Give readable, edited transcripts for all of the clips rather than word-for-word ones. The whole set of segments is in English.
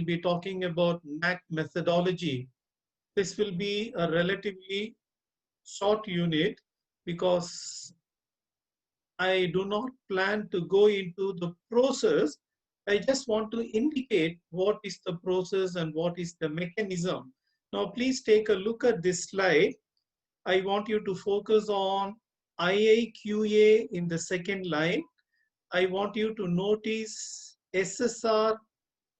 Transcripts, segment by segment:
be talking about NAAC methodology. This will be a relatively short unit because I do not plan to go into the process. I just want to indicate what is the process and what is the mechanism. Now, please take a look at this slide. I want you to focus on IIQA in the second line. I want you to notice SSR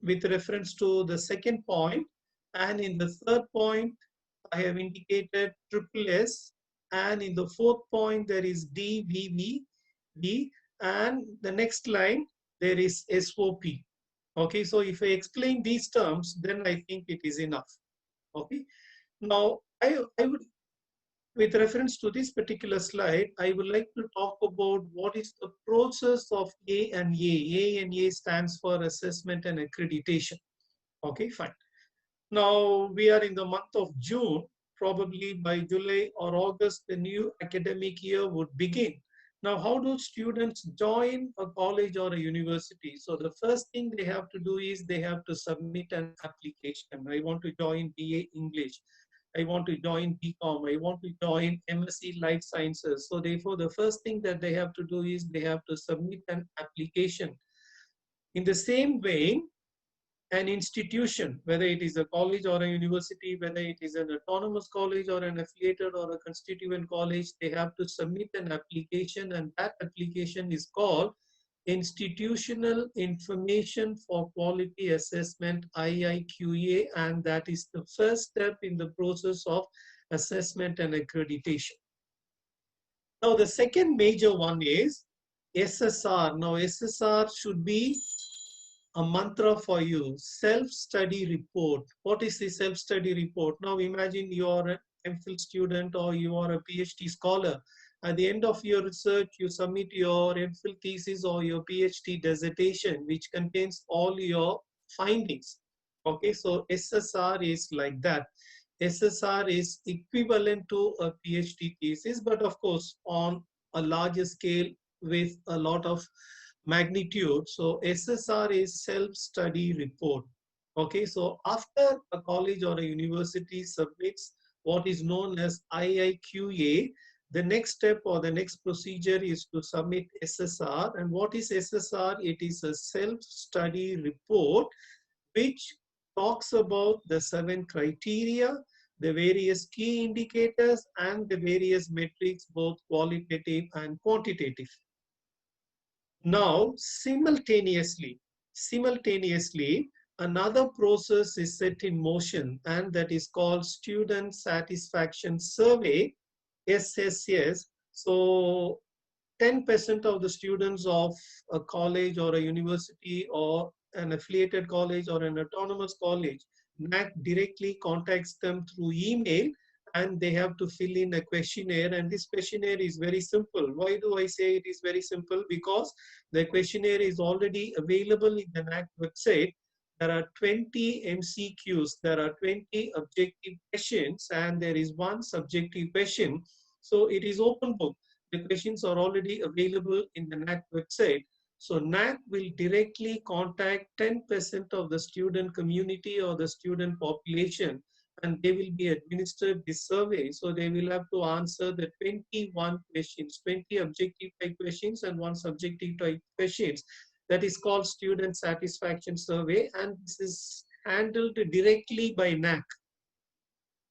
with reference to the second point, and in the third point I have indicated triple S, and in the fourth point there is DVVB, and the next line there is SOP. Okay, so if I explain these terms, then I think it is enough. Okay, now I would, with reference to this particular slide, I would like to talk about what is the process of A and A. A and A stands for assessment and accreditation. Okay, fine. Now we are in the month of June. Probably by July or August, the new academic year would begin. Now, how do students join a college or a university? So the first thing they have to do is they have to submit an application. I want to join BA English. I want to join BCom. I want to join MSc Life Sciences. So therefore, the first thing that they have to do is they have to submit an application. In the same way, an institution, whether it is a college or a university, whether it is an autonomous college or an affiliated or a constituent college, they have to submit an application, and that application is called Institutional Information for Quality Assessment, IIQA, and that is the first step in the process of assessment and accreditation. Now, the second major one is SSR. Now, SSR should be a mantra for you, self-study report. What is the self-study report? Now imagine you are an MPhil student or you are a PhD scholar. At the end of your research, you submit your MPhil thesis or your PhD dissertation, which contains all your findings. Okay, so SSR is like that. SSR is equivalent to a PhD thesis, but of course on a larger scale with a lot of magnitude. So SSR is self-study report. Okay, so after a college or a university submits what is known as IIQA, the next step or the next procedure is to submit SSR. And what is SSR? It is a self-study report which talks about the 7 criteria, the various key indicators, and the various metrics, both qualitative and quantitative. Now, simultaneously, another process is set in motion, and that is called Student Satisfaction Survey, SSS. So 10% of the students of a college or a university or an affiliated college or an autonomous college, NAAC directly contacts them through email, and they have to fill in a questionnaire, and this questionnaire is very simple. Why do I say it is very simple? Because the questionnaire is already available in the NAAC website. There are 20 MCQs, there are 20 objective questions, and there is one subjective question. So it is open book. The questions are already available in the NAAC website. So NAAC will directly contact 10% of the student community or the student population, and they will be administered this survey. So they will have to answer the 21 questions, 20 objective type questions and 1 subjective type questions. That is called Student Satisfaction Survey, and this is handled directly by NAAC.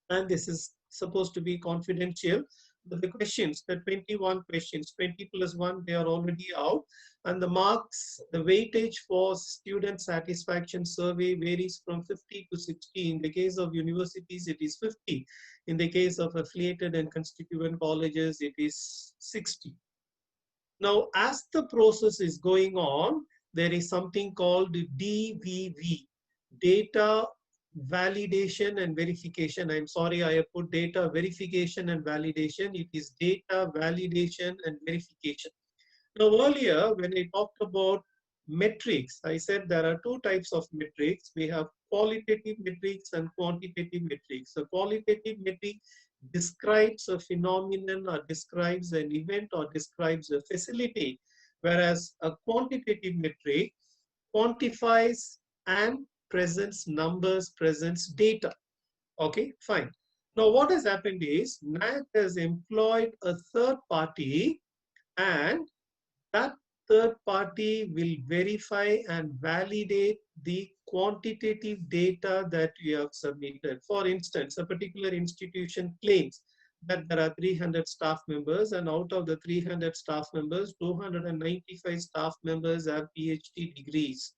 And this is supposed to be confidential. But the questions, the 21 questions, 20 plus 1, they are already out. And the marks, the weightage for student satisfaction survey varies from 50 to 60. In the case of universities, it is 50. In the case of affiliated and constituent colleges, it is 60. Now, as the process is going on, there is something called DVV, data validation and verification. I'm sorry, I have put data verification and validation. It is data validation and verification. Now, earlier, when I talked about metrics, I said there are 2 types of metrics. We have qualitative metrics and quantitative metrics. So qualitative metric describes a phenomenon or describes an event or describes a facility, whereas a quantitative metric quantifies an presents numbers, presents data. Okay, fine. Now what has happened is NAAC has employed a third party, and that third party will verify and validate the quantitative data that you have submitted. For instance, a particular institution claims that there are 300 staff members, and out of the 300 staff members, 295 staff members have PhD degrees.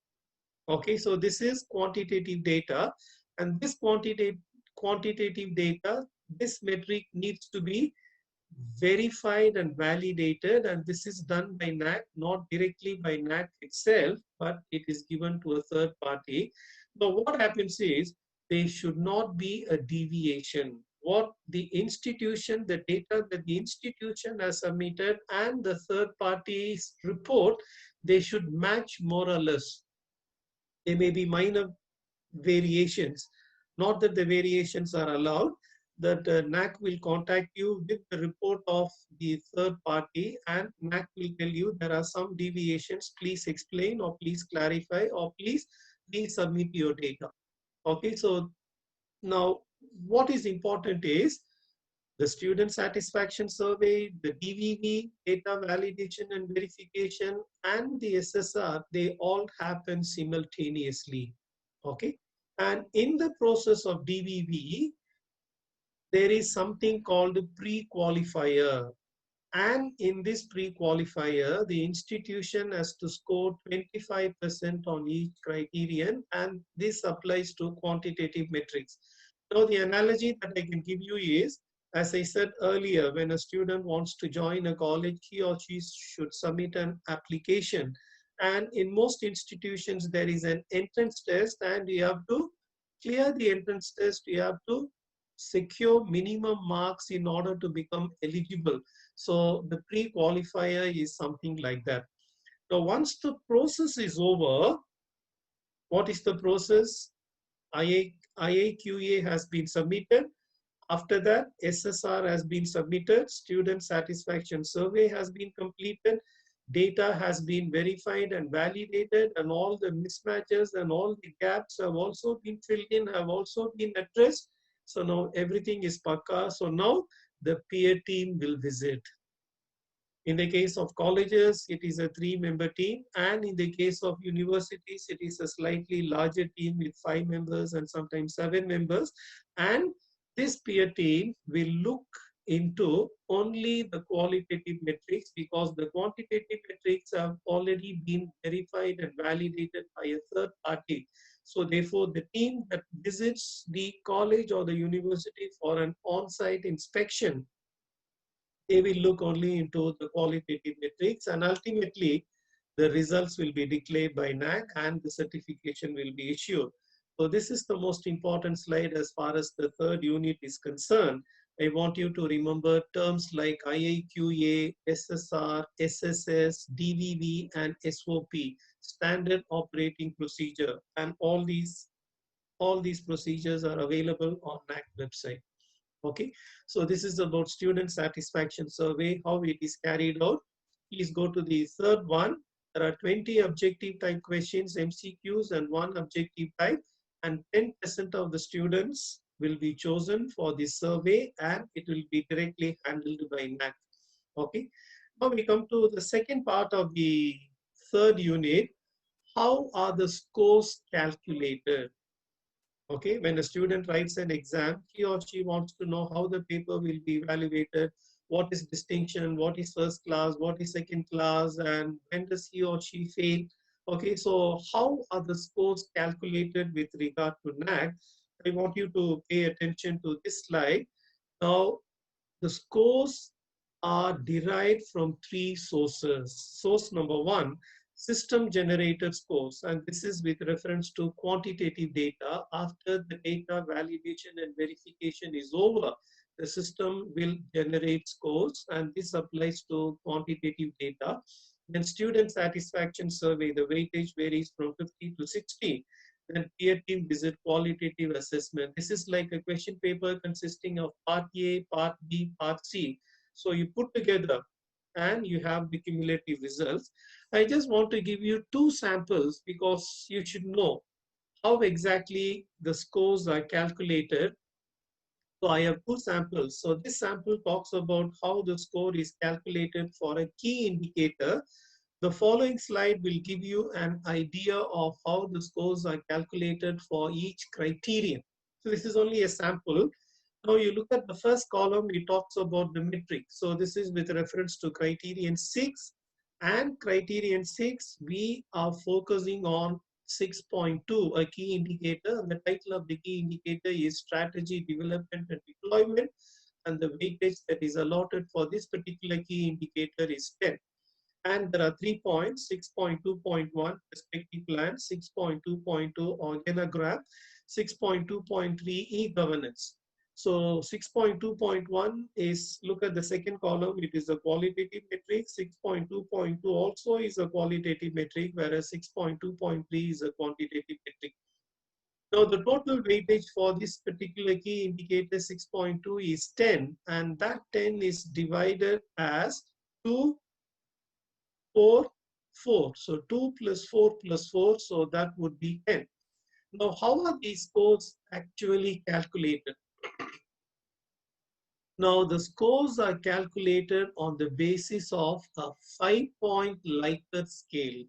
Okay, so this is quantitative data, and this quantitative data, this metric needs to be verified and validated, and this is done by NAAC, not directly by NAAC itself, but it is given to a third party. Now what happens is there should not be a deviation. What the institution, the data that the institution has submitted and the third party's report, they should match more or less. There may be minor variations, not that the variations are allowed, that NAAC will contact you with the report of the third party, and NAAC will tell you there are some deviations, please explain or please clarify or please resubmit your data. Okay, so now what is important is the student satisfaction survey, the DVV, data validation and verification, and the SSR, they all happen simultaneously. Okay, and in the process of DVV, there is something called a pre-qualifier. And in this pre-qualifier, the institution has to score 25% on each criterion, and this applies to quantitative metrics. So the analogy that I can give you is, as I said earlier, when a student wants to join a college, he or she should submit an application. And in most institutions, there is an entrance test, and you have to clear the entrance test. You have to secure minimum marks in order to become eligible. So the pre-qualifier is something like that. Now, once the process is over, what is the process? IAQA has been submitted. After that, SSR has been submitted. Student satisfaction survey has been completed. Data has been verified and validated, and all the mismatches and all the gaps have also been filled in, have also been addressed. So now everything is pakka. So now the peer team will visit. In the case of colleges, it is a 3-member team, and in the case of universities, it is a slightly larger team with 5 members and sometimes 7 members. And this peer team will look into only the qualitative metrics, because the quantitative metrics have already been verified and validated by a third party. So therefore, the team that visits the college or the university for an on-site inspection, they will look only into the qualitative metrics, and ultimately the results will be declared by NAAC and the certification will be issued. So this is the most important slide as far as the third unit is concerned. I want you to remember terms like IAQA, SSR, SSS, DVV, and SOP, standard operating procedure, and all these procedures are available on NAAC website. Okay, so this is about student satisfaction survey, how it is carried out. Please go to the third one. There are 20 objective type questions, MCQs, and 1 objective type, and 10% of the students will be chosen for this survey, and it will be directly handled by NAAC. Okay, now we come to the second part of the third unit. How are the scores calculated? Okay, when a student writes an exam, he or she wants to know how the paper will be evaluated, what is distinction, what is first class, what is second class, and when does he or she fail. Okay, so how are the scores calculated with regard to NAAC? I want you to pay attention to this slide. Now, the scores are derived from 3 sources. Source number 1, system generated scores, and this is with reference to quantitative data. After the data validation and verification is over, the system will generate scores, and this applies to quantitative data. Then student satisfaction survey, the weightage varies from 50 to 60. Then peer team visit qualitative assessment. This is like a question paper consisting of part A, part B, part C. So you put together and you have the cumulative results. I just want to give you 2 samples because you should know how exactly the scores are calculated. So I have two samples. So this sample talks about how the score is calculated for a key indicator. The following slide will give you an idea of how the scores are calculated for each criterion. So this is only a sample. Now you look at the first column, it talks about the metric. So this is with reference to criterion 6, and criterion 6, we are focusing on 6.2, a key indicator. And the title of the key indicator is strategy development and deployment. And the weightage that is allotted for this particular key indicator is 10. And there are 3 points: 6.2.1 perspective plan, 6.2.2 organogram, 6.2.3 e-governance. So 6.2.1 is, look at the second column, it is a qualitative metric. 6.2.2 also is a qualitative metric, whereas 6.2.3 is a quantitative metric. Now the total weightage for this particular key indicator 6.2 is 10, and that 10 is divided as 2, 4, 4. So 2 plus 4 plus 4, so that would be 10. Now, how are these scores actually calculated? Now, the scores are calculated on the basis of a 5-point Likert scale.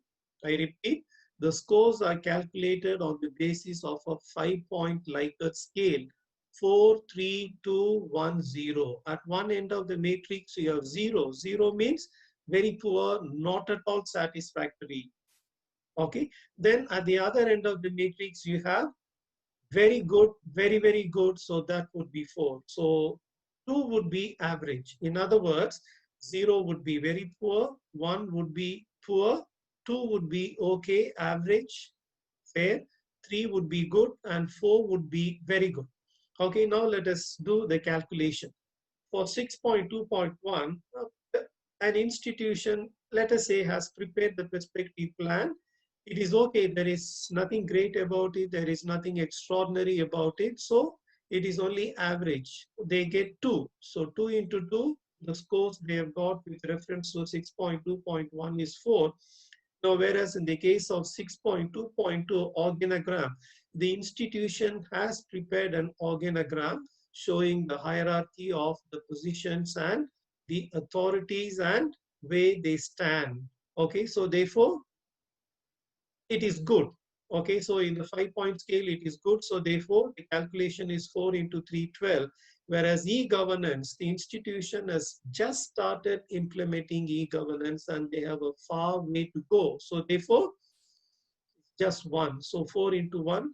I repeat, the scores are calculated on the basis of a 5-point Likert scale. 4, 3, 2, 1, 0. At one end of the matrix, you have 0. 0 means very poor, not at all satisfactory. Okay. Then at the other end of the matrix, you have very good, very, very good. So that would be 4. So 2 would be average. In other words, 0 would be very poor, 1 would be poor, 2 would be okay, average, fair, 3 would be good, and 4 would be very good. Okay, now let us do the calculation. For 6.2.1, an institution, let us say, has prepared the perspective plan. It is okay, there is nothing great about it, there is nothing extraordinary about it, so it is only average. They get 2. So 2 into 2, the scores they have got with reference to 6.2.1 is 4. Now, whereas in the case of 6.2.2 organogram, the institution has prepared an organogram showing the hierarchy of the positions and the authorities and where they stand. Okay, so therefore, it is good. Okay, so in the 5-point scale, it is good. So therefore, the calculation is 4 into 312. Whereas e-governance, the institution has just started implementing e-governance and they have a far way to go. So therefore, just 1. So 4 into 1,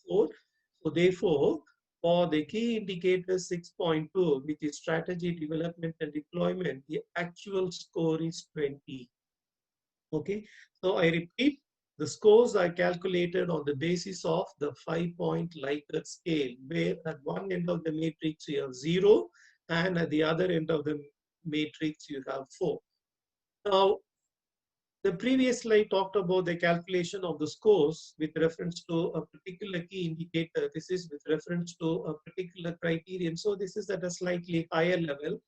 4. So therefore, for the key indicator 6.2, which is strategy development and deployment, the actual score is 20. Okay, so I repeat, the scores are calculated on the basis of the 5-point Likert scale, where at one end of the matrix you have 0 and at the other end of the matrix you have 4. Now, the previous slide talked about the calculation of the scores with reference to a particular key indicator. This is with reference to a particular criterion. So this is at a slightly higher level.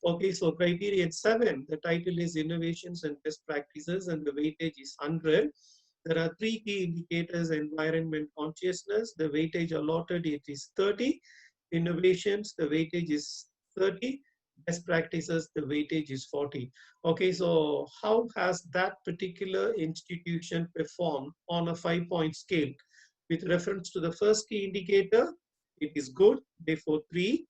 Okay, so criterion 7, the title is innovations and best practices and the weightage is 100. There are 3 key indicators: environment consciousness, the weightage allotted it is 30. Innovations, the weightage is 30. Best practices, the weightage is 40. Okay, so how has that particular institution performed on a 5-point scale? With reference to the first key indicator, it is good, therefore 3.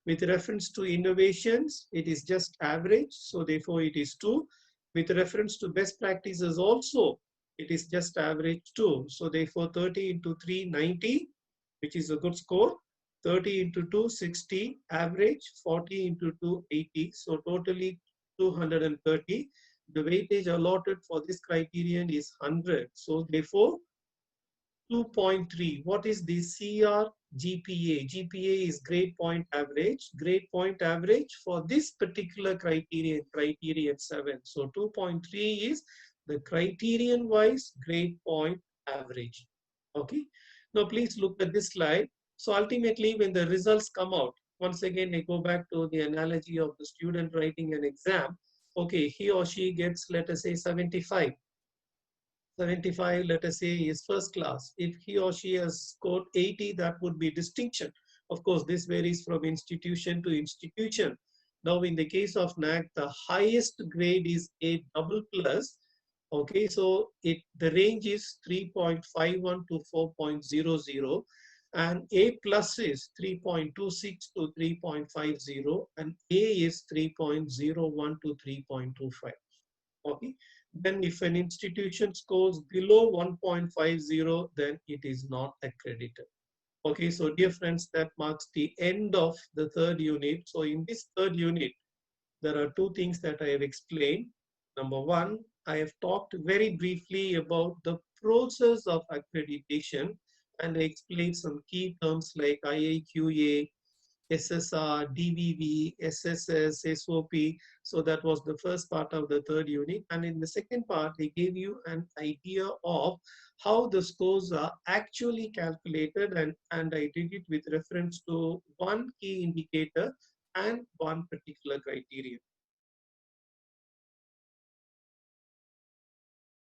With reference to innovations, it is just average, so therefore it is 2. With reference to best practices also, it is just average 2. So therefore 30 into 3, 90, which is a good score. 30 into 2, 60, average. 40 into 2, 80. So totally 230. The weightage allotted for this criterion is 100. So therefore 2.3. What is the CR GPA? GPA is grade point average. Grade point average for this particular criterion, criterion 7. So 2.3 is the criterion wise grade point average. Okay. Now please look at this slide. So ultimately, when the results come out, once again, I go back to the analogy of the student writing an exam. Okay, he or she gets, let us say, 75. 75, let us say, is first class. If he or she has scored 80, that would be distinction. Of course, this varies from institution to institution. Now, in the case of NAAC, the highest grade is A double plus. Okay, so the range is 3.51 to 4.00, and A plus is 3.26 to 3.50, and A is 3.01 to 3.25. Okay, then if an institution scores below 1.50, then it is not accredited. Okay, so dear friends, that marks the end of the third unit. So in this third unit, there are two things that I have explained. Number one, I have talked very briefly about the process of accreditation, and I explained some key terms like IAQA, SSR, DVV, SSS, SOP. So that was the first part of the third unit. And in the second part, they gave you an idea of how the scores are actually calculated. And I did it with reference to one key indicator and one particular criteria.